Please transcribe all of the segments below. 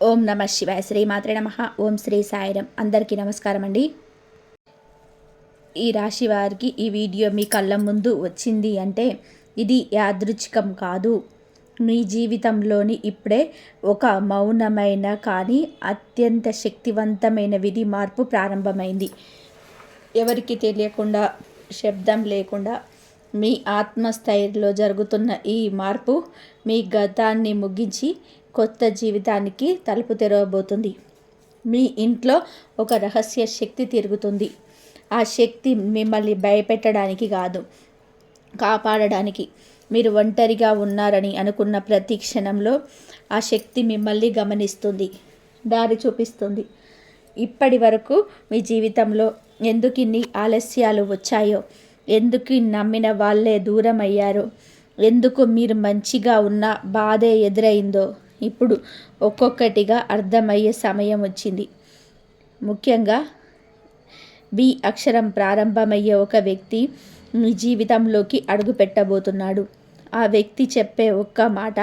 ఓం నమ శివాయ. శ్రీమాత్రే నమ. ఓం శ్రీ సాయిరం. అందరికీ నమస్కారం అండి. ఈ రాశి వారికి ఈ వీడియో మీ కళ్ళ ముందు వచ్చింది అంటే ఇది యాదృచ్ఛికం కాదు. మీ జీవితంలోని ఇప్పుడే ఒక మౌనమైన కానీ అత్యంత శక్తివంతమైన విధి మార్పు ప్రారంభమైంది. ఎవరికి తెలియకుండా, శబ్దం లేకుండా మీ ఆత్మస్థైర్యంలో జరుగుతున్న ఈ మార్పు మీ గతాన్ని ముగించి కొత్త జీవితానికి తలుపు తెరవబోతుంది. మీ ఇంట్లో ఒక రహస్య శక్తి తిరుగుతుంది. ఆ శక్తి మిమ్మల్ని భయపెట్టడానికి కాదు, కాపాడడానికి. మీరు ఒంటరిగా ఉన్నారని అనుకున్న ప్రతి క్షణంలో ఆ శక్తి మిమ్మల్ని గమనిస్తుంది, దారి చూపిస్తుంది. ఇప్పటి వరకు మీ జీవితంలో ఎందుకు ఇన్ని ఆలస్యాలు వచ్చాయో, ఎందుకు నమ్మిన వాళ్ళే దూరం అయ్యారో, ఎందుకు మీరు మంచిగా ఉన్న బాధే ఎదురైందో ఇప్పుడు ఒక్కొక్కటిగా అర్థమయ్యే సమయం వచ్చింది. ముఖ్యంగా బి అక్షరం ప్రారంభమయ్యే ఒక వ్యక్తి మీ జీవితంలోకి అడుగు పెట్టబోతున్నాడు. ఆ వ్యక్తి చెప్పే ఒక్క మాట,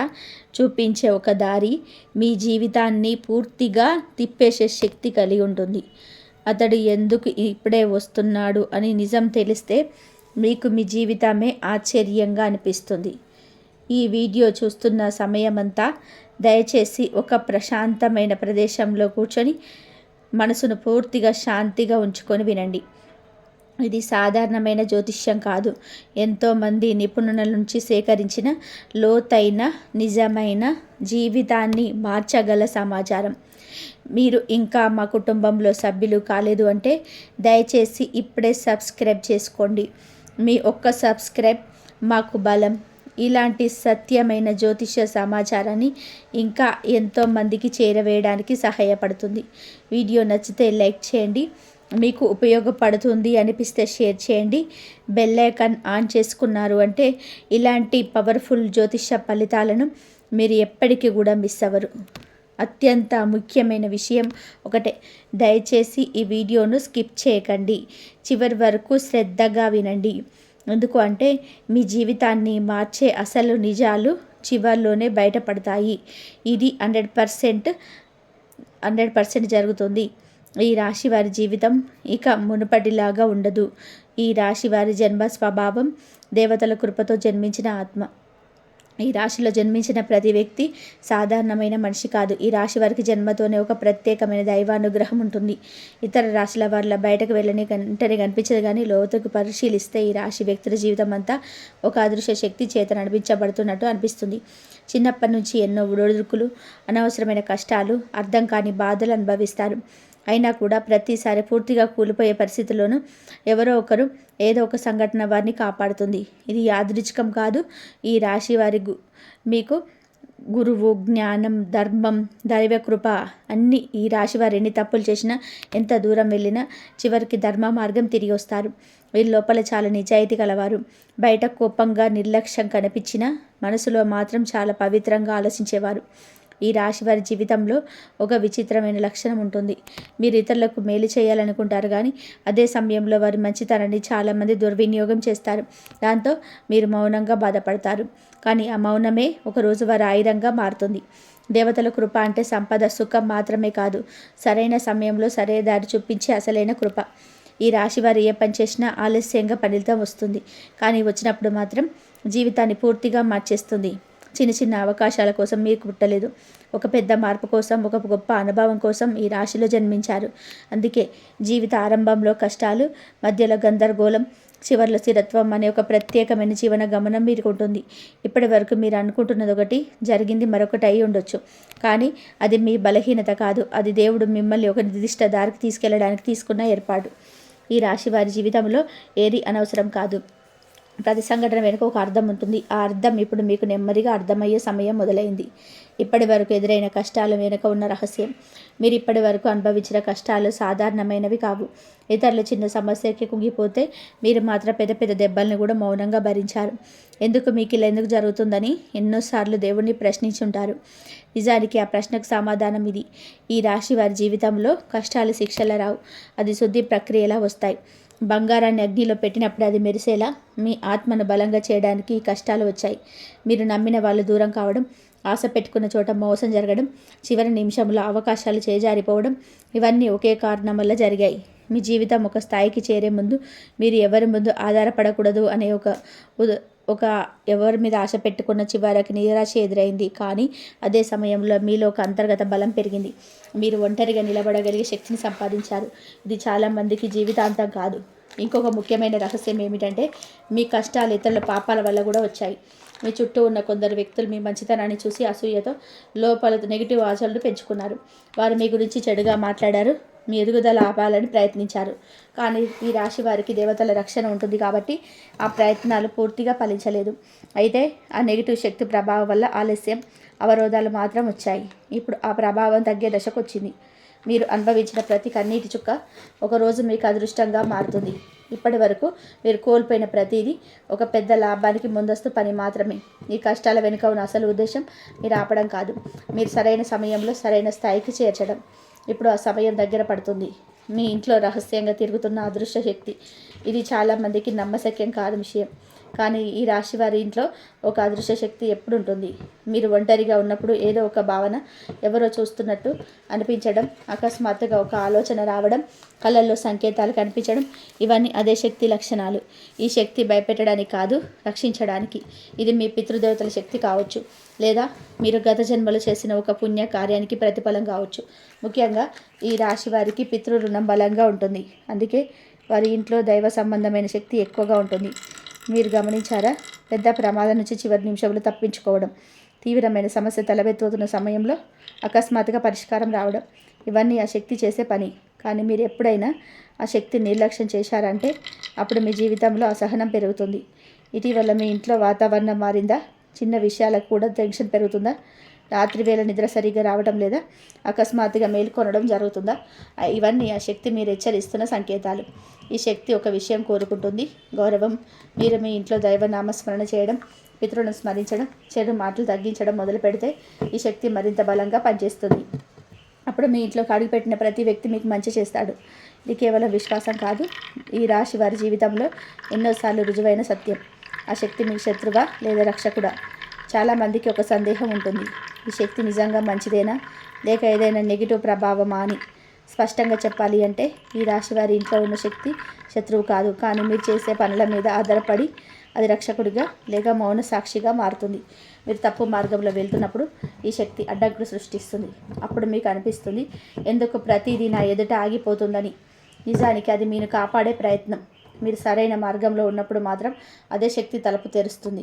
చూపించే ఒక దారి మీ జీవితాన్ని పూర్తిగా తిప్పేసే శక్తి కలిగి ఉంటుంది. అతడు ఎందుకు ఇప్పుడే వస్తున్నాడు అని నిజం తెలిస్తే మీకు మీ జీవితమే ఆశ్చర్యంగా అనిపిస్తుంది. ఈ వీడియో చూస్తున్న సమయమంతా దయచేసి ఒక ప్రశాంతమైన ప్రదేశంలో కూర్చొని మనసును పూర్తిగా శాంతిగా ఉంచుకొని వినండి. ఇది సాధారణమైన జ్యోతిష్యం కాదు. ఎంతోమంది నిపుణుల నుంచి సేకరించిన లోతైన నిజమైన జీవితాన్ని మార్చగల సమాచారం. మీరు ఇంకా మా కుటుంబంలో సభ్యులు కాలేదు అంటే దయచేసి ఇప్పుడే సబ్స్క్రైబ్ చేసుకోండి. మీ ఒక్క సబ్స్క్రైబ్ మాకు బలం. ఇలాంటి సత్యమైన జ్యోతిష సమాచారాన్ని ఇంకా ఎంతోమందికి చేరవేయడానికి సహాయపడుతుంది. వీడియో నచ్చితే లైక్ చేయండి. మీకు ఉపయోగపడుతుంది అనిపిస్తే షేర్ చేయండి. బెల్ ఐకాన్ ఆన్ చేసుకున్నారు అంటే ఇలాంటి పవర్ఫుల్ జ్యోతిష ఫలితాలను మీరు ఎప్పటికీ కూడా మిస్ అవ్వరు. అత్యంత ముఖ్యమైన విషయం ఒకటే, దయచేసి ఈ వీడియోను స్కిప్ చేయకండి. చివరి వరకు శ్రద్ధగా వినండి. ఎందుకు అంటే మీ జీవితాన్ని మార్చే అసలు నిజాలు చివర్లోనే బయటపడతాయి. ఇది 100% జరుగుతుంది. ఈ రాశి వారి జీవితం ఇక మునుపటిలాగా ఉండదు. ఈ రాశి వారి జన్మ స్వభావం దేవతల కృపతో జన్మించిన ఆత్మ. ఈ రాశిలో జన్మించిన ప్రతి వ్యక్తి సాధారణమైన మనిషి కాదు. ఈ రాశి వారికి జన్మతోనే ఒక ప్రత్యేకమైన దైవానుగ్రహం ఉంటుంది. ఇతర రాశుల వాళ్ళ బయటకు వెళ్ళని వెంటనే కనిపించదు, కానీ లోతుకు పరిశీలిస్తే ఈ రాశి వ్యక్తుల జీవితం అంతా ఒక అదృశ్య శక్తి చేత నడిపించబడుతున్నట్టు అనిపిస్తుంది. చిన్నప్పటి నుంచి ఎన్నో ఒడిదుడుకులు, అనవసరమైన కష్టాలు, అర్థం కాని బాధలు అనుభవిస్తారు. అయినా కూడా ప్రతిసారి పూర్తిగా కూలిపోయే పరిస్థితుల్లోనూ ఎవరో ఒకరు ఏదో ఒక సంఘటన వారిని కాపాడుతుంది. ఇది యాదృచ్ఛికం కాదు. ఈ రాశి వారి మీకు గురువు, జ్ఞానం, ధర్మం, దైవకృప అన్నీ. ఈ రాశి వారు ఎన్ని తప్పులు చేసినా, ఎంత దూరం వెళ్ళినా చివరికి ధర్మ మార్గం తిరిగి వస్తారు. వీరి లోపల చాలా నిజాయితీ కలవారు. బయట కోపంగా, నిర్లక్ష్యం కనిపించినా మనసులో మాత్రం చాలా పవిత్రంగా ఆలోచించేవారు. ఈ రాశి వారి జీవితంలో ఒక విచిత్రమైన లక్షణం ఉంటుంది. మీరు ఇతరులకు మేలు చేయాలనుకుంటారు, కానీ అదే సమయంలో వారి మంచితనాన్ని చాలామంది దుర్వినియోగం చేస్తారు. దాంతో మీరు మౌనంగా బాధపడతారు. కానీ ఆ మౌనమే ఒకరోజు వారి ఆయుధంగా మారుతుంది. దేవతల కృప అంటే సంపద, సుఖం మాత్రమే కాదు, సరైన సమయంలో సరైన దారి చూపించే అసలైన కృప. ఈ రాశి వారు ఏ పని చేసినా ఆలస్యంగా ఫలితం వస్తుంది, కానీ వచ్చినప్పుడు మాత్రం జీవితాన్ని పూర్తిగా మార్చేస్తుంది. చిన్న చిన్న అవకాశాల కోసం మీరు పుట్టలేదు. ఒక పెద్ద మార్పు కోసం, ఒక గొప్ప అనుభవం కోసం ఈ రాశిలో జన్మించారు. అందుకే జీవిత ఆరంభంలో కష్టాలు, మధ్యలో గందరగోళం, చివరిలో స్థిరత్వం అనే ఒక ప్రత్యేకమైన జీవన గమనం మీకు ఉంటుంది. ఇప్పటి వరకు మీరు అనుకుంటున్నది ఒకటి, జరిగింది మరొకటి అయి ఉండొచ్చు. కానీ అది మీ బలహీనత కాదు. అది దేవుడు మిమ్మల్ని ఒక నిర్దిష్ట దారికి తీసుకెళ్లడానికి తీసుకున్న ఏర్పాటు. ఈ రాశి వారి జీవితంలో ఏది అనవసరం కాదు. ప్రతి సంఘటన వెనుక ఒక అర్థం ఉంటుంది. ఆ అర్థం ఇప్పుడు మీకు నెమ్మదిగా అర్థమయ్యే సమయం మొదలైంది. ఇప్పటి వరకు ఎదురైన కష్టాల వెనుక ఉన్న రహస్యం. మీరు ఇప్పటి వరకు అనుభవించిన కష్టాలు సాధారణమైనవి కావు. ఇతరులు చిన్న సమస్యకి కుంగిపోతే మీరు మాత్రం పెద్ద పెద్ద దెబ్బల్ని కూడా మౌనంగా భరించారు. ఎందుకు మీకు ఇలా ఎందుకు జరుగుతుందని ఎన్నోసార్లు దేవుణ్ణి ప్రశ్నించుంటారు. నిజానికి ఆ ప్రశ్నకు సమాధానం ఇది. ఈ రాశి వారి జీవితంలో కష్టాలు శిక్షలా రావు, అది శుద్ధి ప్రక్రియలా వస్తాయి. బంగారాన్ని అగ్నిలో పెట్టినప్పుడు అది మెరిసేలా మీ ఆత్మను బలంగా చేయడానికి ఈ కష్టాలు వచ్చాయి. మీరు నమ్మిన వాళ్ళు దూరం కావడం, ఆశ పెట్టుకున్న చోట మోసం జరగడం, చివరి నిమిషంలో అవకాశాలు చేజారిపోవడం, ఇవన్నీ ఒకే కారణం వల్ల జరిగాయి. మీ జీవితం ఒక స్థాయికి చేరే ముందు మీరు ఎవరి ముందు ఆధారపడకూడదు అనే ఒక ఎవరి మీద ఆశ పెట్టుకున్న చివరికి నిరాశ ఎదురైంది. కానీ అదే సమయంలో మీలో ఒక అంతర్గత బలం పెరిగింది. మీరు ఒంటరిగా నిలబడగలిగే శక్తిని సంపాదించారు. ఇది చాలామందికి జీవితాంతం కాదు. ఇంకొక ముఖ్యమైన రహస్యం ఏమిటంటే మీ కష్టాలు ఇతరుల పాపాల వల్ల కూడా వచ్చాయి. మీ చుట్టూ ఉన్న కొందరు వ్యక్తులు మీ మంచితనాన్ని చూసి అసూయతో లోపల నెగిటివ్ ఆశలను పెంచుకున్నారు. వారు మీ గురించి చెడుగా మాట్లాడారు, మీ ఎదుగుదల ఆపాలని ప్రయత్నించారు. కానీ ఈ రాశి వారికి దేవతల రక్షణ ఉంటుంది కాబట్టి ఆ ప్రయత్నాలు పూర్తిగా ఫలించలేదు. అయితే ఆ నెగిటివ్ శక్తి ప్రభావం వల్ల ఆలస్యం, అవరోధాలు మాత్రం వచ్చాయి. ఇప్పుడు ఆ ప్రభావం తగ్గే దశకు వచ్చింది. మీరు అనుభవించిన ప్రతి కన్నీటి చుక్క ఒకరోజు మీకు అదృష్టంగా మారుతుంది. ఇప్పటి వరకు మీరు కోల్పోయిన ప్రతిదీ ఒక పెద్ద లాభానికి ముందస్తు పని మాత్రమే. ఈ కష్టాల వెనుక ఉన్న అసలు ఉద్దేశం మీరు ఆపడం కాదు, మీరు సరైన సమయంలో సరైన స్థాయికి చేర్చడం. ఇప్పుడు ఆ సమయం దగ్గర పడుతుంది. మీ ఇంట్లో రహస్యంగా తిరుగుతున్న అదృశ్య శక్తి, ఇది చాలామందికి నమ్మశక్యం కాని విషయం. కానీ ఈ రాశి వారి ఇంట్లో ఒక అదృశ్య శక్తి ఎప్పుడు ఉంటుంది. మీరు ఒంటరిగా ఉన్నప్పుడు ఏదో ఒక భావన, ఎవరో చూస్తున్నట్టు అనిపించడం, అకస్మాత్తుగా ఒక ఆలోచన రావడం, కళ్ళల్లో సంకేతాలు కనిపించడం, ఇవన్నీ అదే శక్తి లక్షణాలు. ఈ శక్తి భయపెట్టడానికి కాదు, రక్షించడానికి. ఇది మీ పితృదేవతల శక్తి కావచ్చు, లేదా మీరు గత జన్మలు చేసిన ఒక పుణ్య కార్యానికి ప్రతిఫలం కావచ్చు. ముఖ్యంగా ఈ రాశి వారికి పితృ రుణం బలంగా ఉంటుంది. అందుకే వారి ఇంట్లో దైవ సంబంధమైన శక్తి ఎక్కువగా ఉంటుంది. మీరు గమనించారా? పెద్ద ప్రమాదం నుంచి చివరి నిమిషంలో తప్పించుకోవడం, తీవ్రమైన సమస్య తలబెత్తుతున్న సమయంలో అకస్మాత్తుగా పరిష్కారం రావడం, ఇవన్నీ ఆ శక్తి చేసే పని. కానీ మీరు ఎప్పుడైనా ఆ శక్తిని నిర్లక్ష్యం చేశారంటే అప్పుడు మీ జీవితంలో అసహనం పెరుగుతుంది. ఇటీవల మీ ఇంట్లో వాతావరణం మారిందా? చిన్న విషయాలకు కూడా టెన్షన్ పెరుగుతుందా? రాత్రి వేళ నిద్ర సరిగ్గా రావడం లేదా? అకస్మాత్తుగా మేల్కొనడం జరుగుతుందా? ఇవన్నీ ఆ శక్తి మీరు హెచ్చరిస్తున్న సంకేతాలు. ఈ శక్తి ఒక విషయం కోరుకుంటుంది: గౌరవం. మీరు మీ ఇంట్లో దైవనామస్మరణ చేయడం, పితృలను స్మరించడం, చెడు మాటలు తగ్గించడం మొదలు పెడితే ఈ శక్తి మరింత బలంగా పనిచేస్తుంది. అప్పుడు మీ ఇంట్లోకి అడుగుపెట్టిన ప్రతి వ్యక్తి మీకు మంచి చేస్తాడు. ఇది కేవలం విశ్వాసం కాదు, ఈ రాశి వారి జీవితంలో ఎన్నోసార్లు రుజువైన సత్యం. ఆ శక్తి మీకు శత్రువా లేదా రక్షకుడా? చాలామందికి ఒక సందేహం ఉంటుంది: ఈ శక్తి నిజంగా మంచిదేనా, లేక ఏదైనా నెగిటివ్ ప్రభావమా అని. స్పష్టంగా చెప్పాలి అంటే ఈ రాశి వారి ఇంట్లో ఉన్న శక్తి శత్రువు కాదు, కానీ మీరు చేసే పనుల మీద ఆధారపడి అది రక్షకుడిగా లేక మౌన సాక్షిగా మారుతుంది. మీరు తప్పు మార్గంలో వెళ్తున్నప్పుడు ఈ శక్తి అడ్డంకులు సృష్టిస్తుంది. అప్పుడు మీకు అనిపిస్తుంది, ఎందుకు ప్రతిదీ నా ఎదుట ఆగిపోతుందని. నిజానికి అది మీరు కాపాడే ప్రయత్నం. మీరు సరైన మార్గంలో ఉన్నప్పుడు మాత్రం అదే శక్తి తలుపు తెరుస్తుంది.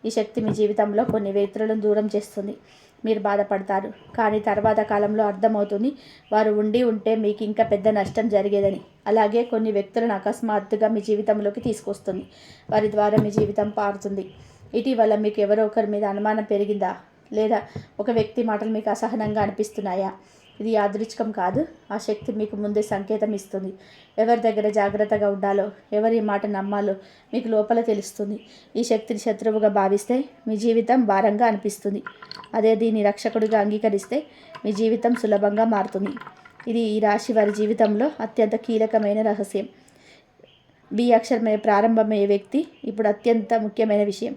ఈ శక్తి మీ జీవితంలో కొన్ని వ్యక్తులను దూరం చేస్తుంది. మీరు బాధపడతారు, కానీ తర్వాత కాలంలో అర్థమవుతుంది వారు ఉంటే మీకు ఇంకా పెద్ద నష్టం జరిగేదని. అలాగే కొన్ని వ్యక్తులను అకస్మాత్తుగా మీ జీవితంలోకి తీసుకొస్తుంది. వారి ద్వారా మీ జీవితం పారుతుంది. ఇటీవల మీకు ఎవరో ఒకరి మీద అనుమానం పెరిగిందా, లేదా ఒక వ్యక్తి మాటలు మీకు అసహనంగా అనిపిస్తున్నాయా? ఇది యాదృచ్ఛికం కాదు, ఆ శక్తి మీకు ముందే సంకేతం ఇస్తుంది. ఎవరి దగ్గర జాగ్రత్తగా ఉండాలో, ఎవరి మాట నమ్మాలో మీకు లోపల తెలుస్తుంది. ఈ శక్తిని శత్రువుగా భావిస్తే మీ జీవితం భారంగా అనిపిస్తుంది. అదే దీన్ని రక్షకుడిగా అంగీకరిస్తే మీ జీవితం సులభంగా మారుతుంది. ఇది ఈ రాశి వారి జీవితంలో అత్యంత కీలకమైన రహస్యం. బి అక్షరమే ప్రారంభమయ్యే వ్యక్తి ఇప్పుడు అత్యంత ముఖ్యమైన విషయం.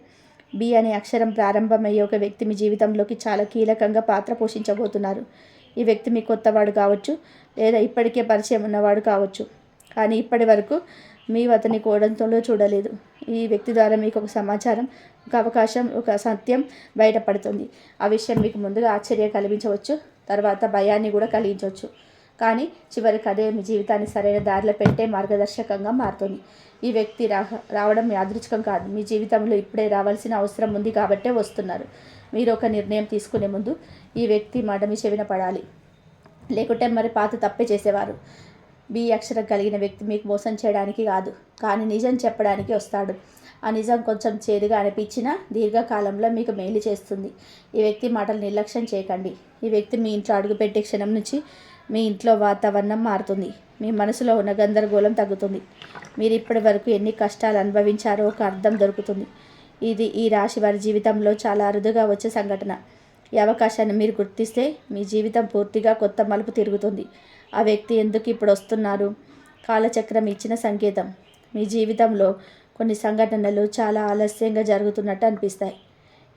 బి అనే అక్షరం ప్రారంభమయ్యే ఒక వ్యక్తి మీ జీవితంలోకి చాలా కీలకంగా పాత్ర పోషించబోతున్నారు. ఈ వ్యక్తి మీ కొత్తవాడు కావచ్చు, లేదా ఇప్పటికే పరిచయం ఉన్నవాడు కావచ్చు, కానీ ఇప్పటి వరకు మీరు అతని కోణంలో చూడలేదు. ఈ వ్యక్తి ద్వారా మీకు ఒక సమాచారం, ఒక అవకాశం, ఒక సత్యం బయటపడుతుంది. ఆ విషయం మీకు ముందుగా ఆశ్చర్యం కలిగించవచ్చు, తర్వాత భయాన్ని కూడా కలిగించవచ్చు. కానీ చివరికి అదే మీ జీవితాన్ని సరైన దారిలో పెట్టే మార్గదర్శకంగా మారుతుంది. ఈ వ్యక్తి రావడం యాదృచ్ఛికం కాదు, మీ జీవితంలో ఇప్పుడే రావాల్సిన అవసరం ఉంది కాబట్టే వస్తున్నారు. మీరు ఒక నిర్ణయం తీసుకునే ముందు ఈ వ్యక్తి మాట మీ చెవిన పడాలి, లేకుంటే మరి పాత తప్పే చేసేవారు. బి అక్షరం కలిగిన వ్యక్తి మీకు మోసం చేయడానికి కాదు, కానీ నిజం చెప్పడానికి వస్తాడు. ఆ నిజం కొంచెం చేదుగా అనిపించినా దీర్ఘకాలంలో మీకు మేలు చేస్తుంది. ఈ వ్యక్తి మాటలు నిర్లక్ష్యం చేయకండి. ఈ వ్యక్తి మీ ఇంట్లో అడుగుపెట్టే క్షణం నుంచి మీ ఇంట్లో వాతావరణం మారుతుంది. మీ మనసులో ఉన్న గందరగోళం తగ్గుతుంది. మీరు ఇప్పటి వరకు ఎన్ని కష్టాలు అనుభవించారో ఒక అర్థం దొరుకుతుంది. ఇది ఈ రాశి వారి జీవితంలో చాలా అరుదుగా వచ్చే సంఘటన. ఈ అవకాశాన్ని మీరు గుర్తిస్తే మీ జీవితం పూర్తిగా కొత్త మలుపు తిరుగుతుంది. ఆ వ్యక్తి ఎందుకు ఇప్పుడు వస్తున్నారు? కాలచక్రం ఇచ్చిన సంకేతం. మీ జీవితంలో కొన్ని సంఘటనలు చాలా ఆలస్యంగా జరుగుతున్నట్టు అనిపిస్తాయి.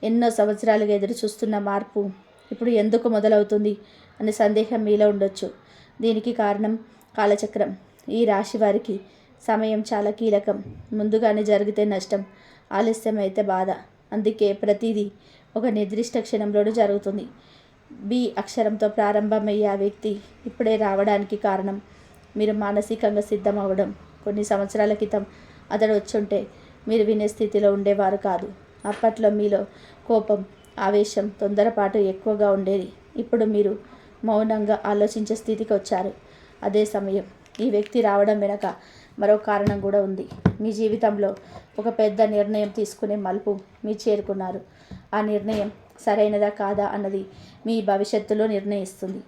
ఎన్నో సంవత్సరాలుగా ఎదురు చూస్తున్న మార్పు ఇప్పుడు ఎందుకు మొదలవుతుంది అనే సందేహం మీలో ఉండొచ్చు. దీనికి కారణం కాలచక్రం. ఈ రాశి వారికి సమయం చాలా కీలకం. ముందుగానే జరిగితే నష్టం, ఆలస్యం అయితే బాధ. అందుకే ప్రతిదీ ఒక నిర్దిష్ట క్షణంలోనూ జరుగుతుంది. బి అక్షరంతో ప్రారంభమయ్యే ఆ వ్యక్తి ఇప్పుడే రావడానికి కారణం మీరు మానసికంగా సిద్ధం అవ్వడం. కొన్ని సంవత్సరాల క్రితం అతడు వచ్చుంటే మీరు వినే స్థితిలో ఉండేవారు కాదు. అప్పట్లో మీలో కోపం, ఆవేశం, తొందరపాటు ఎక్కువగా ఉండేది. ఇప్పుడు మీరు మౌనంగా ఆలోచించే స్థితికి వచ్చారు. అదే సమయం ఈ వ్యక్తి రావడం వెనక మరో కారణం కూడా ఉంది. మీ జీవితంలో ఒక పెద్ద నిర్ణయం తీసుకునే మలుపు మీరు చేరుకున్నారు. ఆ నిర్ణయం సరైనదా కాదా అన్నది మీ భవిష్యత్తులో నిర్ణయిస్తుంది.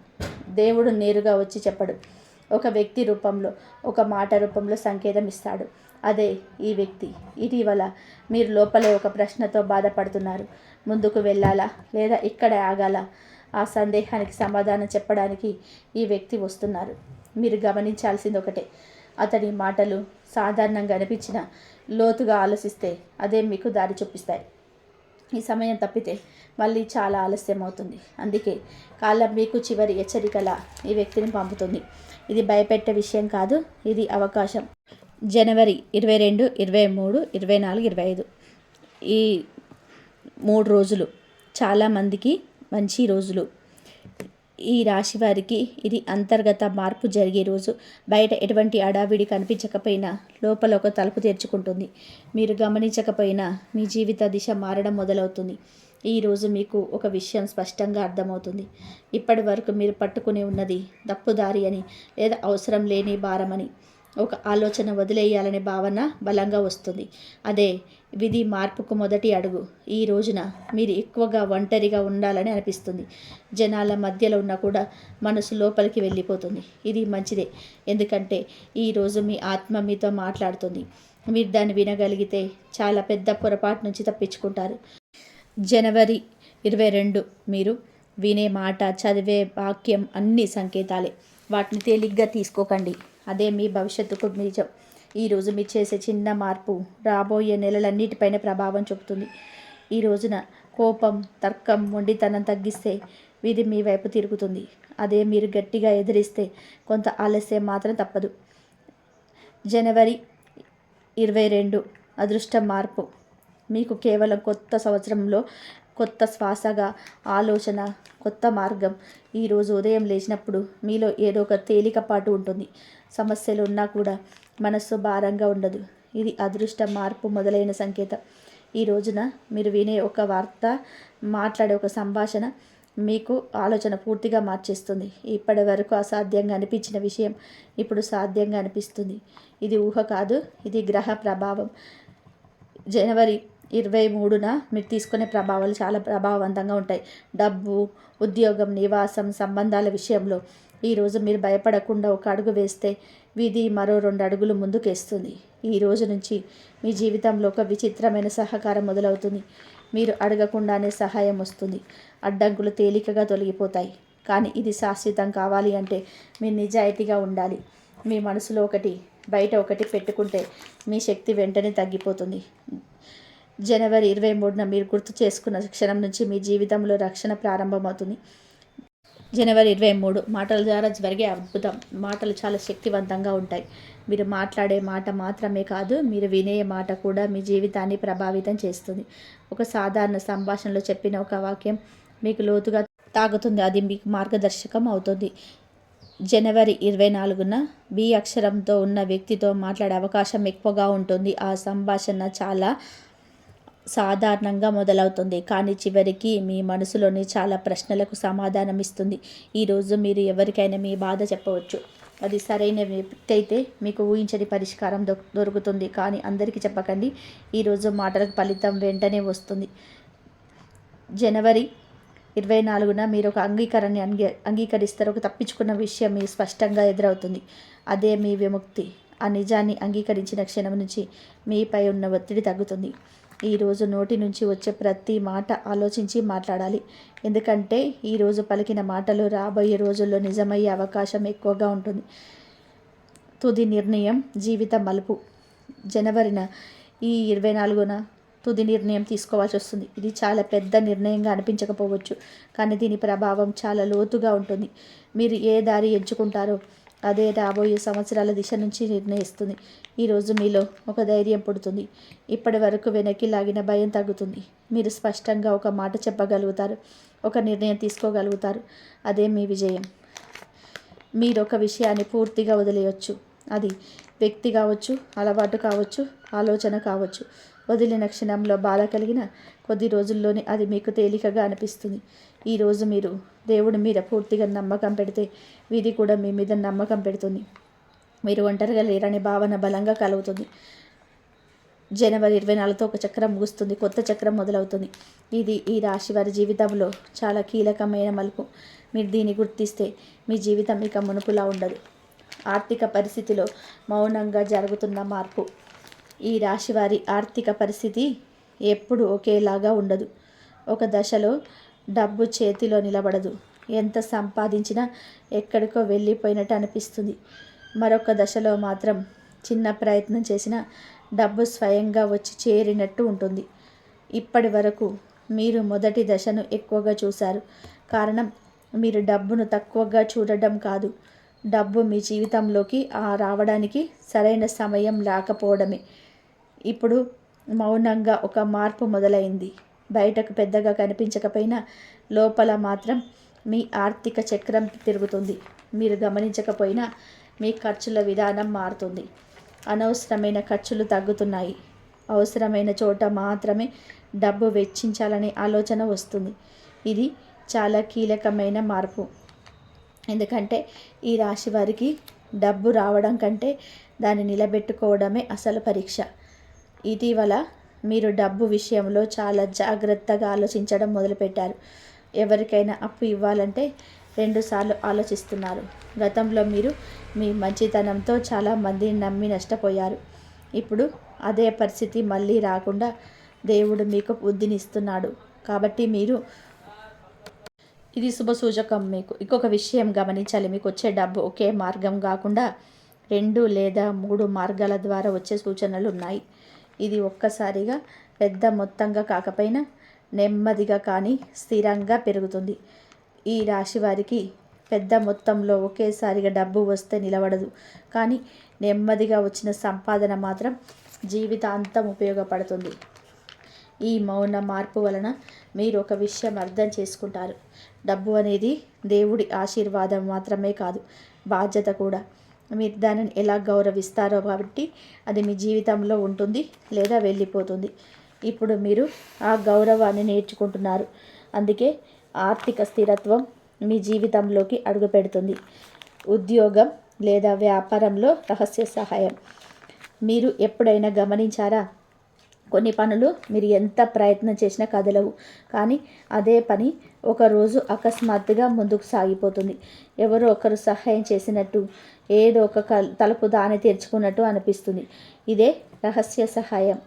దేవుడు నేరుగా వచ్చి చెప్పడు. ఒక వ్యక్తి రూపంలో, ఒక మాట రూపంలో సంకేతం ఇస్తాడు. అదే ఈ వ్యక్తి. ఇటీవల మీరు లోపలే ఒక ప్రశ్నతో బాధపడుతున్నారు. ముందుకు వెళ్ళాలా లేదా ఇక్కడే ఆగాలా? ఆ సందేహానికి సమాధానం చెప్పడానికి ఈ వ్యక్తి వస్తున్నారు. మీరు గమనించాల్సింది ఒకటే, అతని మాటలు సాధారణంగా అనిపించిన లోతుగా ఆలోచిస్తే అదే మీకు దారి చూపిస్తాయి. ఈ సమయం తప్పితే మళ్ళీ చాలా ఆలస్యం అవుతుంది. అందుకే కాలం మీకు చివరి హెచ్చరికలా ఈ వ్యక్తిని పంపుతుంది. ఇది భయపెట్టే విషయం కాదు, ఇది అవకాశం. జనవరి 22, 23, 24, 25 ఈ 3 రోజులు చాలామందికి మంచి రోజులు. ఈ రాశి వారికి ఇది అంతర్గత మార్పు జరిగే రోజు. బయట ఎటువంటి అడావిడి కనిపించకపోయినా లోపల ఒక తలుపు తెరుచుకుంటుంది. మీరు గమనించకపోయినా మీ జీవిత దిశ మారడం మొదలవుతుంది. ఈరోజు మీకు ఒక విషయం స్పష్టంగా అర్థమవుతుంది. ఇప్పటి వరకు మీరు పట్టుకుని ఉన్నది తప్పుదారి అని లేదా అవసరం లేని భారమని. ఒక ఆలోచన వదిలేయాలనే భావన బలంగా వస్తుంది. అదే విధి మార్పుకు మొదటి అడుగు. ఈ రోజున మీరు ఎక్కువగా ఒంటరిగా ఉండాలని అనిపిస్తుంది. జనాల మధ్యలో ఉన్నా కూడా మనసు లోపలికి వెళ్ళిపోతుంది. ఇది మంచిదే, ఎందుకంటే ఈరోజు మీ ఆత్మ మీతో మాట్లాడుతుంది. మీరు దాన్ని వినగలిగితే చాలా పెద్ద పొరపాటు నుంచి తప్పించుకుంటారు. జనవరి 22 మీరు వినే మాట, చదివే వాక్యం అన్ని సంకేతాలే. వాటిని తేలిగ్గా తీసుకోకండి. అదే మీ భవిష్యత్తుకు బీజం. ఈరోజు మీరు చేసే చిన్న మార్పు రాబోయే నెలలన్నిటిపైన ప్రభావం చూపుతుంది. ఈ రోజున కోపం, తర్కం, మొండితనం తగ్గిస్తే విధి మీ వైపు తిరుగుతుంది. అదే మీరు గట్టిగా ఎదిరిస్తే కొంత ఆలస్యం మాత్రం తప్పదు. జనవరి 22 అదృష్టం మార్పు మీకు కేవలం కొత్త సంవత్సరంలో కొత్త శ్వాసగా ఆలోచన, కొత్త మార్గం. ఈరోజు ఉదయం లేచినప్పుడు మీలో ఏదో ఒక తేలికపాటు ఉంటుంది. సమస్యలు ఉన్నా కూడా మనస్సు భారంగా ఉండదు. ఇది అదృష్ట మార్పు మొదలైన సంకేతం. ఈ రోజున మీరు వినే ఒక వార్త, మాట్లాడే ఒక సంభాషణ మీకు ఆలోచన పూర్తిగా మార్చేస్తుంది. ఇప్పటి వరకు అసాధ్యంగా అనిపించిన విషయం ఇప్పుడు సాధ్యంగా అనిపిస్తుంది. ఇది ఊహ కాదు, ఇది గ్రహ ప్రభావం. జనవరి 23న మీరు తీసుకునే ప్రభావాలు చాలా ప్రభావవంతంగా ఉంటాయి. డబ్బు, ఉద్యోగం, నివాసం, సంబంధాల విషయంలో ఈరోజు మీరు భయపడకుండా ఒక అడుగు వేస్తే విధి మరో 2 అడుగులు ముందుకేస్తుంది. ఈ రోజు నుంచి మీ జీవితంలో ఒక విచిత్రమైన సహకారం మొదలవుతుంది. మీరు అడగకుండానే సహాయం వస్తుంది. అడ్డంకులు తేలికగా తొలగిపోతాయి. కానీ ఇది శాశ్వతం కావాలి అంటే మీరు నిజాయితీగా ఉండాలి. మీ మనసులో ఒకటి, బయట ఒకటి పెట్టుకుంటే మీ శక్తి వెంటనే తగ్గిపోతుంది. జనవరి 23న మీరు గుర్తు చేసుకున్న క్షణం నుంచి మీ జీవితంలో రక్షణ ప్రారంభమవుతుంది. జనవరి 23 మాటల ద్వారా జరిగే అద్భుతం. మాటలు చాలా శక్తివంతంగా ఉంటాయి. మీరు మాట్లాడే మాట మాత్రమే కాదు, మీరు వినే మాట కూడా మీ జీవితాన్ని ప్రభావితం చేస్తుంది. ఒక సాధారణ సంభాషణలో చెప్పిన ఒక వాక్యం మీకు లోతుగా తాగుతుంది. అది మీకు మార్గదర్శకం అవుతుంది. జనవరి 24న బి అక్షరంతో ఉన్న వ్యక్తితో మాట్లాడే అవకాశం ఎక్కువగా ఉంటుంది. ఆ సంభాషణ చాలా సాధారణంగా మొదలవుతుంది, కానీ చివరికి మీ మనసులోని చాలా ప్రశ్నలకు సమాధానం ఇస్తుంది. ఈరోజు మీరు ఎవరికైనా మీ బాధ చెప్పవచ్చు. అది సరైన వ్యక్తి అయితే మీకు ఊహించని పరిష్కారం దొరుకుతుంది. కానీ అందరికీ చెప్పకండి. ఈరోజు మాటలకు ఫలితం వెంటనే వస్తుంది. జనవరి 24న మీరు ఒక అంగీకారాన్ని అంగీకరిస్తారు. ఒక తప్పించుకున్న విషయం మీ స్పష్టంగా ఎదురవుతుంది. అదే మీ విముక్తి. ఆ నిజాన్ని అంగీకరించిన క్షణం నుంచి మీపై ఉన్న ఒత్తిడి తగ్గుతుంది. ఈరోజు నోటి నుంచి వచ్చే ప్రతి మాట ఆలోచించి మాట్లాడాలి. ఎందుకంటే ఈరోజు పలికిన మాటలు రాబోయే రోజుల్లో నిజమయ్యే అవకాశం ఎక్కువగా ఉంటుంది. తుది నిర్ణయం జీవిత మలుపు. జనవరిన ఈ 24న తుది నిర్ణయం తీసుకోవాల్సి వస్తుంది. ఇది చాలా పెద్ద నిర్ణయంగా అనిపించకపోవచ్చు, కానీ దీని ప్రభావం చాలా లోతుగా ఉంటుంది. మీరు ఏ దారి ఎంచుకుంటారో అదే రాబోయే సంవత్సరాల దిశ నుంచి నిర్ణయిస్తుంది. ఈరోజు మీలో ఒక ధైర్యం పుడుతుంది. ఇప్పటి వరకు వెనక్కి లాగిన భయం తగ్గుతుంది. మీరు స్పష్టంగా ఒక మాట చెప్పగలుగుతారు, ఒక నిర్ణయం తీసుకోగలుగుతారు. అదే మీ విజయం. మీరు ఒక విషయాన్ని పూర్తిగా వదిలేయచ్చు. అది వ్యక్తి కావచ్చు, అలవాటు కావచ్చు, ఆలోచన కావచ్చు. వదిలిన క్షణంలో బాధ కలిగిన కొద్ది రోజుల్లోనే అది మీకు తేలికగా అనిపిస్తుంది. ఈరోజు మీరు దేవుడి మీద పూర్తిగా నమ్మకం పెడితే విధి కూడా మీ మీద నమ్మకం పెడుతుంది. మీరు ఒంటరిగా లేరనే భావన బలంగా కలుగుతుంది. జనవరి 24తో ఒక చక్రం ముగుస్తుంది, కొత్త చక్రం మొదలవుతుంది. ఇది ఈ రాశి వారి జీవితంలో చాలా కీలకమైన మలుపు. మీరు దీన్ని గుర్తిస్తే మీ జీవితం ఇక మునుపులా ఉండదు. ఆర్థిక పరిస్థితిలో మౌనంగా జరుగుతున్న మార్పు. ఈ రాశి వారి ఆర్థిక పరిస్థితి ఎప్పుడు ఒకేలాగా ఉండదు. ఒక దశలో డబ్బు చేతిలో నిలబడదు. ఎంత సంపాదించినా ఎక్కడికో వెళ్ళిపోయినట్టు అనిపిస్తుంది. మరొక దశలో మాత్రం చిన్న ప్రయత్నం చేసినా డబ్బు స్వయంగా వచ్చి చేరినట్టు ఉంటుంది. ఇప్పటి వరకు మీరు మొదటి దశను ఎక్కువగా చూశారు. కారణం మీరు డబ్బును తక్కువగా చూడడం కాదు, డబ్బు మీ జీవితంలోకి రావడానికి సరైన సమయం లేకపోవడమే. ఇప్పుడు మౌనంగా ఒక మార్పు మొదలైంది. బయటకు పెద్దగా కనిపించకపోయినా లోపల మాత్రం మీ ఆర్థిక చక్రం తిరుగుతుంది. మీరు గమనించకపోయినా మీ ఖర్చుల విధానం మారుతుంది. అనవసరమైన ఖర్చులు తగ్గుతున్నాయి. అవసరమైన చోట మాత్రమే డబ్బు వెచ్చించాలనే ఆలోచన వస్తుంది. ఇది చాలా కీలకమైన మార్పు. ఎందుకంటే ఈ రాశి వారికి డబ్బు రావడం కంటే దాన్ని నిలబెట్టుకోవడమే అసలు పరీక్ష. ఇటీవల మీరు డబ్బు విషయంలో చాలా జాగ్రత్తగా ఆలోచించడం మొదలుపెట్టారు. ఎవరికైనా అప్పు ఇవ్వాలంటే 2 సార్లు ఆలోచిస్తున్నారు. గతంలో మీరు మీ మంచితనంతో చాలామందిని నమ్మి నష్టపోయారు. ఇప్పుడు అదే పరిస్థితి మళ్ళీ రాకుండా దేవుడు మీకు బుద్ధినిస్తున్నాడు. కాబట్టి మీరు ఇది శుభసూచకం. మీకు ఇంకొక విషయం గమనించాలి. మీకు వచ్చే డబ్బు ఒకే మార్గం కాకుండా 2 లేదా 3 మార్గాల ద్వారా వచ్చే సూచనలు ఉన్నాయి. ఇది ఒక్కసారిగా పెద్ద మొత్తంగా కాకపోయినా నెమ్మదిగా కానీ స్థిరంగా పెరుగుతుంది. ఈ రాశి వారికి పెద్ద మొత్తంలో ఒకేసారిగా డబ్బు వస్తే నిలబడదు, కానీ నెమ్మదిగా వచ్చిన సంపాదన మాత్రం జీవితాంతం ఉపయోగపడుతుంది. ఈ మౌన మార్పు వలన మీరు ఒక విషయం అర్థం చేసుకుంటారు. డబ్బు అనేది దేవుడి ఆశీర్వాదం మాత్రమే కాదు, బాధ్యత కూడా. మీరు దానిని ఎలా గౌరవిస్తారో కాబట్టి అది మీ జీవితంలో ఉంటుంది లేదా వెళ్ళిపోతుంది. ఇప్పుడు మీరు ఆ గౌరవాన్ని నేర్చుకుంటున్నారు. అందుకే ఆర్థిక స్థిరత్వం మీ జీవితంలోకి అడుగుపెడుతుంది. ఉద్యోగం లేదా వ్యాపారంలో రహస్య సహాయం. మీరు ఎప్పుడైనా గమనించారా? కొన్ని పనులు మీరు ఎంత ప్రయత్నం చేసినా కదలవు, కానీ అదే పని ఒకరోజు అకస్మాత్తుగా ముందుకు సాగిపోతుంది. ఎవరో ఒకరు సహాయం చేసినట్టు, ఏదో ఒక తలుపు దాన్ని తెరుచుకున్నట్టు అనిపిస్తుంది. ఇదే రహస్య సహాయం.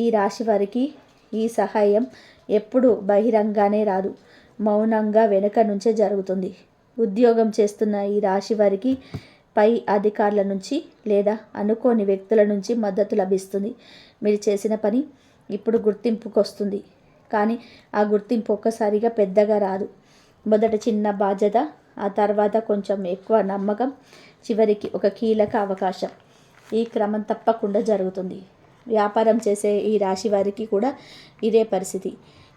ఈ రాశి వారికి ఈ సహాయం ఎప్పుడు బహిరంగానే రాదు, మౌనంగా వెనుక నుంచే జరుగుతుంది. ఉద్యోగం చేస్తున్న ఈ రాశి వారికి పై అధికారుల నుంచి లేదా అనుకోని వ్యక్తుల నుంచి మద్దతు లభిస్తుంది. మీరు చేసిన పని ఇప్పుడు గుర్తింపుకు వస్తుంది, కానీ ఆ గుర్తింపు ఒక్కసారిగా పెద్దగా రాదు. మొదట చిన్న బాధ్యత, ఆ తర్వాత కొంచెం ఎక్కువ నమ్మకం, చివరికి ఒక కీలక అవకాశం. ఈ క్రమం తప్పకుండా జరుగుతుంది. వ్యాపారం చేసే ఈ రాశి వారికి కూడా ఇదే పరిస్థితి.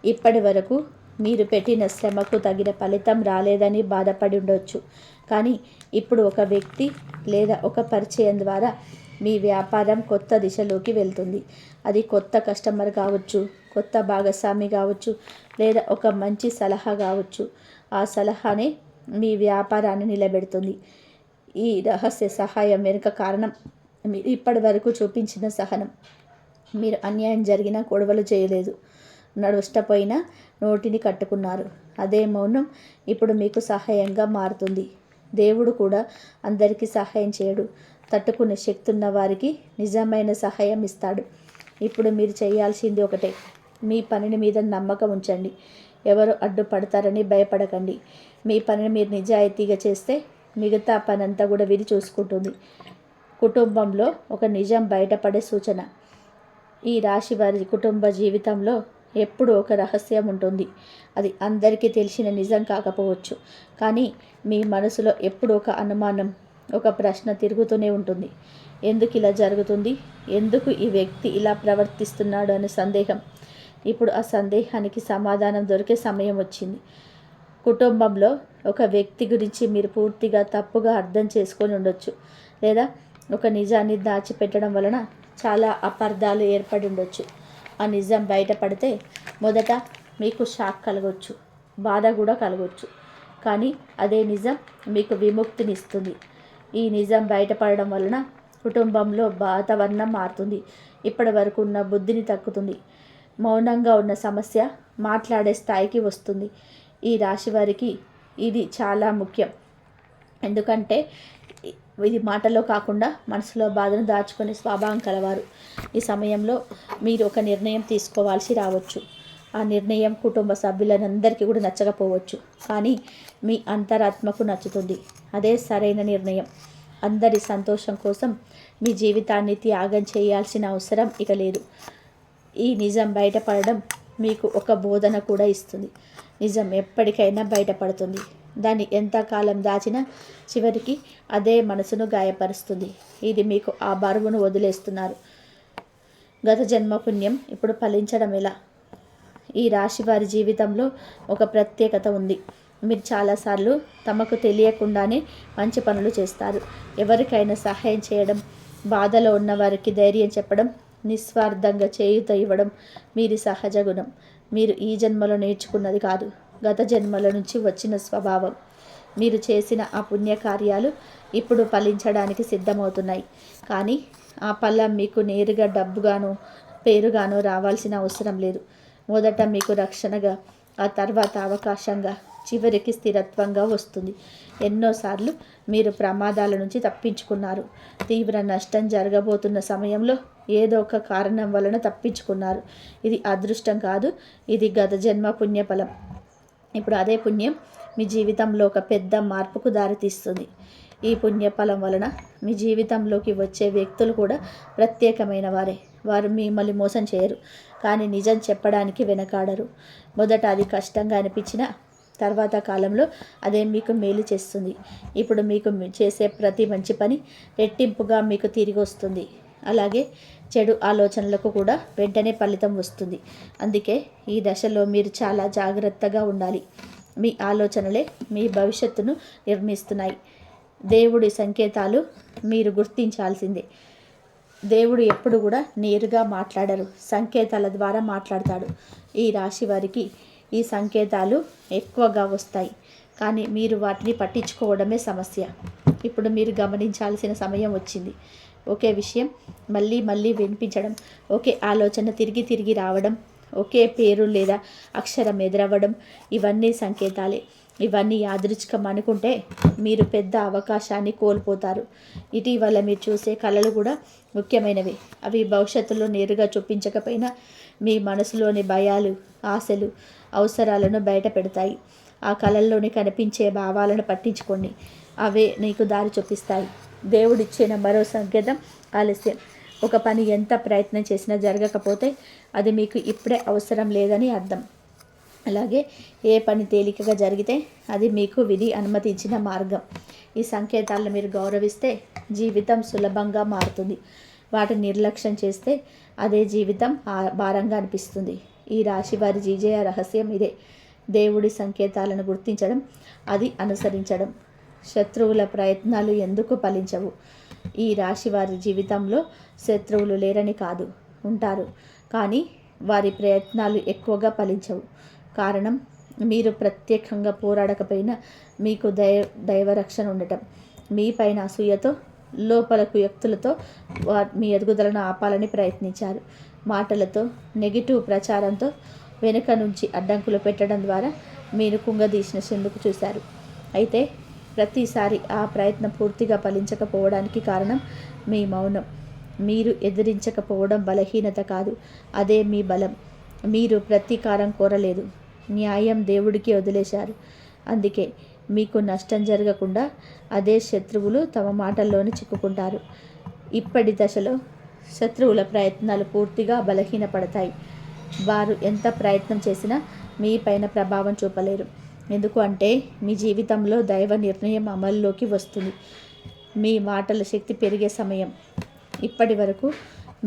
ఇప్పటి వరకు మీరు పెట్టిన శ్రమకు తగిన ఫలితం రాలేదని బాధపడి ఉండొచ్చు, కానీ ఇప్పుడు ఒక వ్యక్తి లేదా ఒక పరిచయం ద్వారా మీ వ్యాపారం కొత్త దిశలోకి వెళ్తుంది. అది కొత్త కస్టమర్ కావచ్చు, కొత్త భాగస్వామి కావచ్చు, లేదా ఒక మంచి సలహా కావచ్చు. ఆ సలహానే మీ వ్యాపారాన్ని నిలబెడుతుంది. ఈ రహస్య సహాయం వెనుక కారణం మీరు ఇప్పటి వరకు చూపించిన సహనం. మీరు అన్యాయం జరిగినా గొడవలు చేయలేదు, నష్టపోయినా నోటిని కట్టుకున్నారు. అదే మౌనం ఇప్పుడు మీకు సహాయంగా మారుతుంది. దేవుడు కూడా అందరికీ సహాయం చేయడు, తట్టుకునే శక్తి ఉన్న వారికి నిజమైన సహాయం ఇస్తాడు. ఇప్పుడు మీరు చేయాల్సింది ఒకటే, మీ పనిని మీద నమ్మకం ఉంచండి. ఎవరు అడ్డుపడతారని భయపడకండి. మీ పనిని మీరు నిజాయితీగా చేస్తే మిగతా పని అంతా కూడా విధి చూసుకుంటుంది. కుటుంబంలో ఒక నిజం బయటపడే సూచన. ఈ రాశి వారి కుటుంబ జీవితంలో ఎప్పుడూ ఒక రహస్యం ఉంటుంది. అది అందరికీ తెలిసిన నిజం కాకపోవచ్చు, కానీ మీ మనసులో ఎప్పుడు ఒక అనుమానం, ఒక ప్రశ్న తిరుగుతూనే ఉంటుంది. ఎందుకు ఇలా జరుగుతుంది, ఎందుకు ఈ వ్యక్తి ఇలా ప్రవర్తిస్తున్నాడు అనే సందేహం. ఇప్పుడు ఆ సందేహానికి సమాధానం దొరికే సమయం వచ్చింది. కుటుంబంలో ఒక వ్యక్తి గురించి మీరు పూర్తిగా తప్పుగా అర్థం చేసుకొని ఉండొచ్చు, లేదా ఒక నిజాన్ని దాచిపెట్టడం వలన చాలా అపార్థాలు ఏర్పడి ఉండొచ్చు. ఆ నిజం బయటపడితే మొదట మీకు షాక్ కలగవచ్చు, బాధ కూడా కలగవచ్చు, కానీ అదే నిజం మీకు విముక్తినిస్తుంది. ఈ నిజం బయటపడడం వలన కుటుంబంలో వాతావరణం మారుతుంది. ఇప్పటి వరకు ఉన్న బుద్ధిని తగ్గుతుంది. మౌనంగా ఉన్న సమస్య మాట్లాడే స్థాయికి వస్తుంది. ఈ రాశి వారికి ఇది చాలా ముఖ్యం. ఎందుకంటే ఇది మాటలో కాకుండా మనసులో బాధను దాచుకునే స్వభావం కలవారు. ఈ సమయంలో మీరు ఒక నిర్ణయం తీసుకోవాల్సి రావచ్చు. ఆ నిర్ణయం కుటుంబ సభ్యులందరికీ కూడా నచ్చకపోవచ్చు, కానీ మీ అంతరాత్మకు నచ్చుతుంది. అదే సరైన నిర్ణయం. అందరి సంతోషం కోసం మీ జీవితాన్ని త్యాగం చేయాల్సిన అవసరం ఇక లేదు. ఈ నిజం బయటపడడం మీకు ఒక బోధన కూడా ఇస్తుంది. నిజం ఎప్పటికైనా బయటపడుతుంది. దాన్ని ఎంతకాలం దాచినా చివరికి అదే మనసును గాయపరుస్తుంది. ఇది మీకు ఆ బరువును వదిలేస్తున్నారు. గత జన్మ పుణ్యం ఇప్పుడు ఫలించడం ఎలా? ఈ రాశి వారి జీవితంలో ఒక ప్రత్యేకత ఉంది. మీరు చాలాసార్లు తమకు తెలియకుండానే మంచి పనులు చేస్తారు. ఎవరికైనా సహాయం చేయడం, బాధలో ఉన్న వారికి ధైర్యం చెప్పడం, నిస్వార్థంగా చేయూత ఇవ్వడం మీరి సహజ గుణం. మీరు ఈ జన్మలో నేర్చుకున్నది కాదు, గత జన్మల నుంచి వచ్చిన స్వభావం. మీరు చేసిన ఆ పుణ్యకార్యాలు ఇప్పుడు ఫలించడానికి సిద్ధమవుతున్నాయి. కానీ ఆ ఫలం మీకు నేరుగా డబ్బుగానో పేరుగానో రావాల్సిన అవసరం లేదు. మొదట మీకు రక్షణగా, ఆ తర్వాత అవకాశంగా, చివరికి స్థిరత్వంగా వస్తుంది. ఎన్నోసార్లు మీరు ప్రమాదాల నుంచి తప్పించుకున్నారు. తీవ్ర నష్టం జరగబోతున్న సమయంలో ఏదో ఒక కారణం వలన తప్పించుకున్నారు. ఇది అదృష్టం కాదు, ఇది గత జన్మ పుణ్యఫలం. ఇప్పుడు అదే పుణ్యం మీ జీవితంలో ఒక పెద్ద మార్పుకు దారితీస్తుంది. ఈ పుణ్యఫలం వలన మీ జీవితంలోకి వచ్చే వ్యక్తులు కూడా ప్రత్యేకమైన వారే. వారు మిమ్మల్ని మోసం చేయరు, కానీ నిజం చెప్పడానికి వెనకాడరు. మొదట అది కష్టంగా అనిపించినా తర్వాత కాలంలో అదే మీకు మేలు చేస్తుంది. ఇప్పుడు మీకు చేసే ప్రతి మంచి పని రెట్టింపుగా మీకు తిరిగి వస్తుంది. అలాగే చెడు ఆలోచనలకు కూడా వెంటనే ఫలితం వస్తుంది. అందుకే ఈ దశలో మీరు చాలా జాగ్రత్తగా ఉండాలి. మీ ఆలోచనలే మీ భవిష్యత్తును నిర్మిస్తున్నాయి. దేవుడి సంకేతాలు మీరు గుర్తించాల్సిందే. దేవుడు ఎప్పుడు కూడా నేరుగా మాట్లాడరు, సంకేతాల ద్వారా మాట్లాడతాడు. ఈ రాశి వారికి ఈ సంకేతాలు ఎక్కువగా వస్తాయి, కానీ మీరు వాటిని పట్టించుకోవడమే సమస్య. ఇప్పుడు మీరు గమనించాల్సిన సమయం వచ్చింది. ఒకే విషయం మళ్ళీ మళ్ళీ వినిపించడం, ఒకే ఆలోచన తిరిగి తిరిగి రావడం, ఒకే పేరు లేదా అక్షరం ఎదురవ్వడం, ఇవన్నీ సంకేతాలే. ఇవన్నీ యాదృచ్ఛికం అనుకుంటే మీరు పెద్ద అవకాశాన్ని కోల్పోతారు. ఇటీవల మీరు చూసే కళలు కూడా ముఖ్యమైనవి. అవి భవిష్యత్తులో నేరుగా చూపించకపోయినా మీ మనసులోని భయాలు, ఆశలు, అవసరాలను బయట పెడతాయి. ఆ కళల్లోని కనిపించే భావాలను పట్టించుకోండి. అవే నీకు దారి చూపిస్తాయి. దేవుడిచ్చిన మరో సంకేతం ఆలస్యం. ఒక పని ఎంత ప్రయత్నం చేసినా జరగకపోతే అది మీకు ఇప్పుడే అవసరం లేదని అర్థం. అలాగే ఏ పని తేలికగా జరిగితే అది మీకు విధి అనుమతించిన మార్గం. ఈ సంకేతాలను మీరు గౌరవిస్తే జీవితం సులభంగా మారుతుంది. వాటిని నిర్లక్ష్యం చేస్తే అదే జీవితం భారంగా అనిపిస్తుంది. ఈ రాశి వారి విజయ రహస్యం ఇదే. దేవుడి సంకేతాలను గుర్తించడం, అది అనుసరించడం. శత్రువుల ప్రయత్నాలు ఎందుకు ఫలించవు? ఈ రాశి వారి జీవితంలో శత్రువులు లేరని కాదు, ఉంటారు, కానీ వారి ప్రయత్నాలు ఎక్కువగా ఫలించవు. కారణం మీరు ప్రత్యేకంగా పోరాడకపోయినా మీకు దైవరక్షణ ఉండటం. మీ పైన అసూయతో, లోపలకు వ్యక్తులతో మీ ఎదుగుదలను ఆపాలని ప్రయత్నించారు. మాటలతో, నెగిటివ్ ప్రచారంతో, వెనుక నుంచి అడ్డంకులు పెట్టడం ద్వారా మీరు కుంగదీసినందుకు చూశారు. అయితే ప్రతిసారి ఆ ప్రయత్నం పూర్తిగా ఫలించకపోవడానికి కారణం మీ మౌనం. మీరు ఎదిరించకపోవడం బలహీనత కాదు, అదే మీ బలం. మీరు ప్రతీకారం కోరలేదు, న్యాయం దేవుడికి వదిలేశారు. అందుకే మీకు నష్టం జరగకుండా అదే శత్రువులు తమ మాటల్లోనే చిక్కుకుంటారు. ఇప్పటి దశలో శత్రువుల ప్రయత్నాలు పూర్తిగా బలహీనపడతాయి. వారు ఎంత ప్రయత్నం చేసినా మీ పైన ప్రభావం చూపలేరు. ఎందుకు అంటే మీ జీవితంలో దైవ నిర్ణయం అమల్లోకి వస్తుంది. మీ మాటల శక్తి పెరిగే సమయం. ఇప్పటి వరకు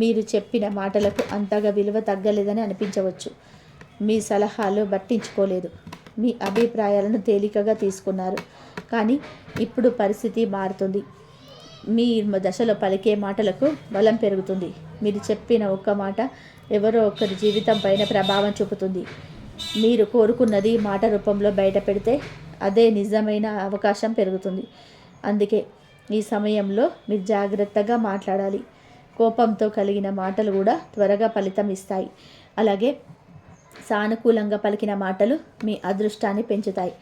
మీరు చెప్పిన మాటలకు అంతగా విలువ తగ్గలేదని అనిపించవచ్చు. మీ సలహాలు పట్టించుకోలేదు. మీ అభిప్రాయాలను తేలికగా తీసుకున్నారు. కానీ ఇప్పుడు పరిస్థితి మారుతుంది. మీ దశలో పలికే మాటలకు బలం పెరుగుతుంది. మీరు చెప్పిన ఒక్క మాట ఎవరో ఒకరి జీవితం పైన ప్రభావం చూపుతుంది. మీరు కోరుకున్నది మాట రూపంలో బయట పెడితే అదే నిజమైన అవకాశం పెరుగుతుంది. అందుకే ఈ సమయంలో మీరు జాగ్రత్తగా మాట్లాడాలి. కోపంతో కలిగిన మాటలు కూడా త్వరగా ఫలితం ఇస్తాయి. అలాగే సానుకూలంగా పలికిన మాటలు మీ అదృష్టాన్ని పెంచుతాయి.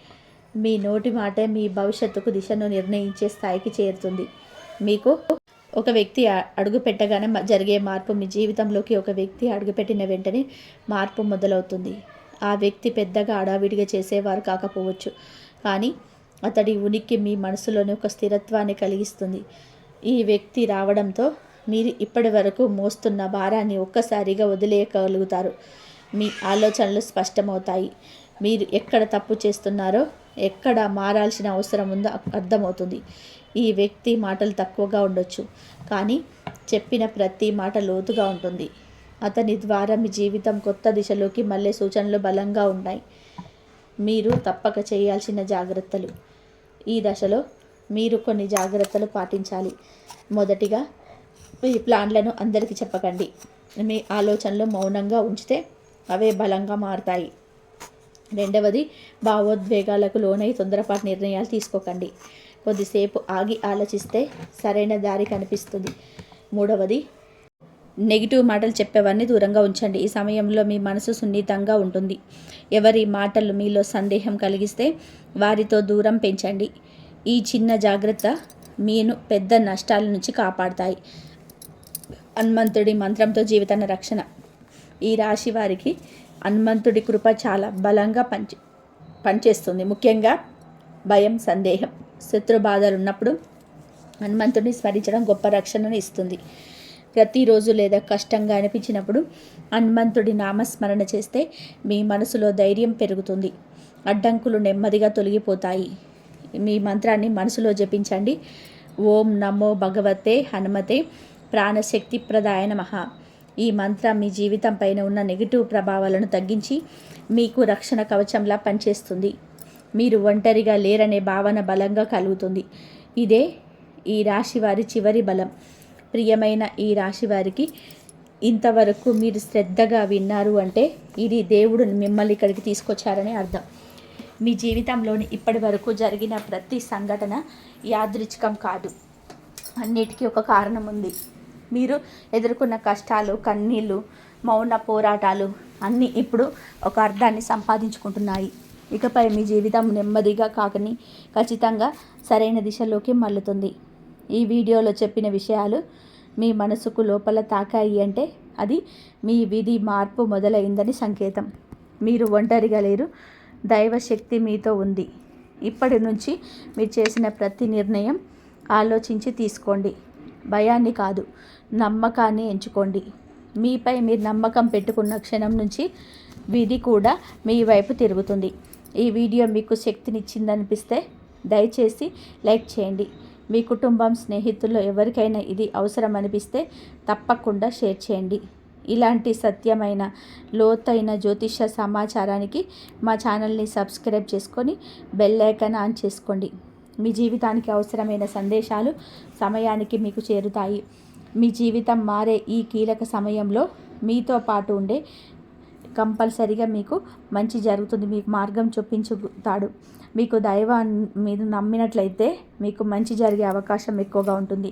మీ నోటి మాటే మీ భవిష్యత్తుకు దిశను నిర్ణయించే స్థాయికి చేరుతుంది. మీకు ఒక వ్యక్తి అడుగు పెట్టగానే జరిగే మార్పు, మీ జీవితంలోకి ఒక వ్యక్తి అడుగుపెట్టిన వెంటనే మార్పు మొదలవుతుంది. ఆ వ్యక్తి పెద్దగా హడావిడిగా చేసేవారు కాకపోవచ్చు, కానీ అతడి ఉనికి మీ మనసులోని ఒక స్థిరత్వాన్ని కలిగిస్తుంది. ఈ వ్యక్తి రావడంతో మీరు ఇప్పటి వరకు మోస్తున్న భారాన్ని ఒక్కసారిగా వదిలేయగలుగుతారు. మీ ఆలోచనలు స్పష్టమవుతాయి. మీరు ఎక్కడ తప్పు చేస్తున్నారో, ఎక్కడ మారాల్సిన అవసరం ఉందో అర్థమవుతుంది. ఈ వ్యక్తి మాటలు తక్కువగా ఉండొచ్చు, కానీ చెప్పిన ప్రతి మాట లోతుగా ఉంటుంది. అతని ద్వారా మీ జీవితం కొత్త దిశలోకి మళ్ళీ సూచనలు బలంగా ఉన్నాయి. మీరు తప్పక చేయాల్సిన జాగ్రత్తలు. ఈ దశలో మీరు కొన్ని జాగ్రత్తలు పాటించాలి. మొదటిగా, మీ ప్లాన్లను అందరికీ చెప్పకండి. మీ ఆలోచనలు మౌనంగా ఉంచితే అవే బలంగా మారతాయి. రెండవది, భావోద్వేగాలకు లోనై తొందరపాటు నిర్ణయాలు తీసుకోకండి. కొద్దిసేపు ఆగి ఆలోచిస్తే సరైన దారి కనిపిస్తుంది. మూడవది, నెగిటివ్ మాటలు చెప్పేవారిని దూరంగా ఉంచండి. ఈ సమయంలో మీ మనసు సున్నితంగా ఉంటుంది. ఎవరి మాటలు మీలో సందేహం కలిగిస్తే వారితో దూరం పెంచండి. ఈ చిన్న జాగ్రత్త మీను పెద్ద నష్టాల నుంచి కాపాడుతాయి. హనుమంతుడి మంత్రంతో జీవితాన్ని రక్షణ. ఈ రాశి వారికి హనుమంతుడి కృప చాలా బలంగా పనిచేస్తుంది. ముఖ్యంగా భయం, సందేహం, శత్రు బాధలు ఉన్నప్పుడు హనుమంతుడిని స్మరించడం గొప్ప రక్షణను ఇస్తుంది. ప్రతిరోజు లేదా కష్టంగా అనిపించినప్పుడు హనుమంతుడి నామస్మరణ చేస్తే మీ మనసులో ధైర్యం పెరుగుతుంది. అడ్డంకులు నెమ్మదిగా తొలగిపోతాయి. మీ మంత్రాన్ని మనసులో జపించండి. ఓం నమో భగవతే హనుమతే ప్రాణశక్తి ప్రదాయ నమః. ఈ మంత్రం మీ జీవితం పైన ఉన్న నెగిటివ్ ప్రభావాలను తగ్గించి మీకు రక్షణ కవచంలా పనిచేస్తుంది. మీరు ఒంటరిగా లేరనే భావన బలంగా కలుగుతుంది. ఇదే ఈ రాశి వారి చివరి బలం. ప్రియమైన ఈ రాశి వారికి, ఇంతవరకు మీరు శ్రద్ధగా విన్నారు అంటే ఇది దేవుడు మిమ్మల్ని ఇక్కడికి తీసుకొచ్చారని అర్థం. మీ జీవితంలోని ఇప్పటి వరకు జరిగిన ప్రతి సంఘటన యాదృచ్ఛికం కాదు. అన్నిటికీ ఒక కారణం ఉంది. మీరు ఎదుర్కొన్న కష్టాలు, కన్నీళ్ళు, మౌన పోరాటాలు అన్నీ ఇప్పుడు ఒక అర్థాన్ని సంపాదించుకుంటున్నాయి. ఇకపై మీ జీవితం నెమ్మదిగా కాకని ఖచ్చితంగా సరైన దిశలోకి మళ్ళుతుంది. ఈ వీడియోలో చెప్పిన విషయాలు మీ మనసుకు లోపల తాకాయి అంటే అది మీ విధి మార్పు మొదలైందని సంకేతం. మీరు ఒంటరిగా లేరు. దైవశక్తి మీతో ఉంది. ఇప్పటి నుంచి మీరు చేసిన ప్రతి నిర్ణయం ఆలోచించి తీసుకోండి. భయాన్ని కాదు, నమ్మకాన్ని ఎంచుకోండి. మీపై మీరు నమ్మకం పెట్టుకున్న క్షణం నుంచి విధి కూడా మీ వైపు తిరుగుతుంది. ఈ వీడియో మీకు శక్తినిచ్చిందనిపిస్తే దయచేసి లైక్ చేయండి. మీ కుటుంబం, స్నేహితుల్లో ఎవరికైనా ఇది అవసరం అనిపిస్తే తప్పకుండా షేర్ చేయండి. ఇలాంటి సత్యమైన, లోతైన జ్యోతిష సమాచారానికి మా ఛానల్ని సబ్స్క్రైబ్ చేసుకొని బెల్ ఐకాన్ ఆన్ చేసుకోండి. మీ జీవితానికి అవసరమైన సందేశాలు సమయానికి మీకు చేరుతాయి. మీ జీవితం మారే ఈ కీలక సమయంలో మీతో పాటు ఉండే కంపల్సరీగా మీకు మంచి జరుగుతుంది. మీకు మార్గం చూపించుతాడు. మీకు దైవాన్ని మీరు నమ్మినట్లయితే మీకు మంచి జరిగే అవకాశం ఎక్కువగా ఉంటుంది.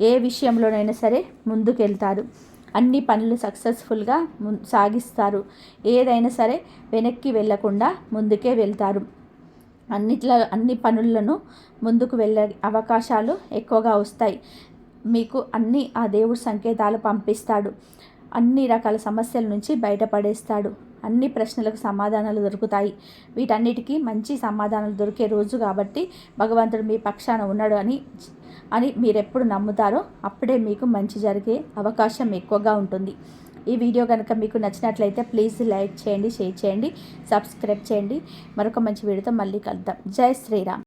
ఏ విషయంలోనైనా సరే ముందుకు వెళ్తారు. అన్ని పనులు సక్సెస్ఫుల్గా సాగిస్తారు. ఏదైనా సరే వెనక్కి వెళ్ళకుండా ముందుకే వెళ్తారు. అన్ని పనులను ముందుకు వెళ్ళే అవకాశాలు ఎక్కువగా వస్తాయి. మీకు అన్ని ఆ దేవుడు సంకేతాలు పంపిస్తాడు. అన్ని రకాల సమస్యల నుంచి బయటపడేస్తాడు. అన్ని ప్రశ్నలకు సమాధానాలు దొరుకుతాయి. వీటన్నిటికీ మంచి సమాధానాలు దొరికే రోజు కాబట్టి భగవంతుడు మీ పక్షాన ఉన్నాడు అని మీరెప్పుడు నమ్ముతారో అప్పుడే మీకు మంచి జరిగే అవకాశం ఎక్కువగా ఉంటుంది. ఈ వీడియో కనుక మీకు నచ్చినట్లయితే ప్లీజ్ లైక్ చేయండి, షేర్ చేయండి, సబ్స్క్రైబ్ చేయండి. మరొక మంచి వీడియోతో మళ్ళీ కలుద్దాం. జై శ్రీరామ్.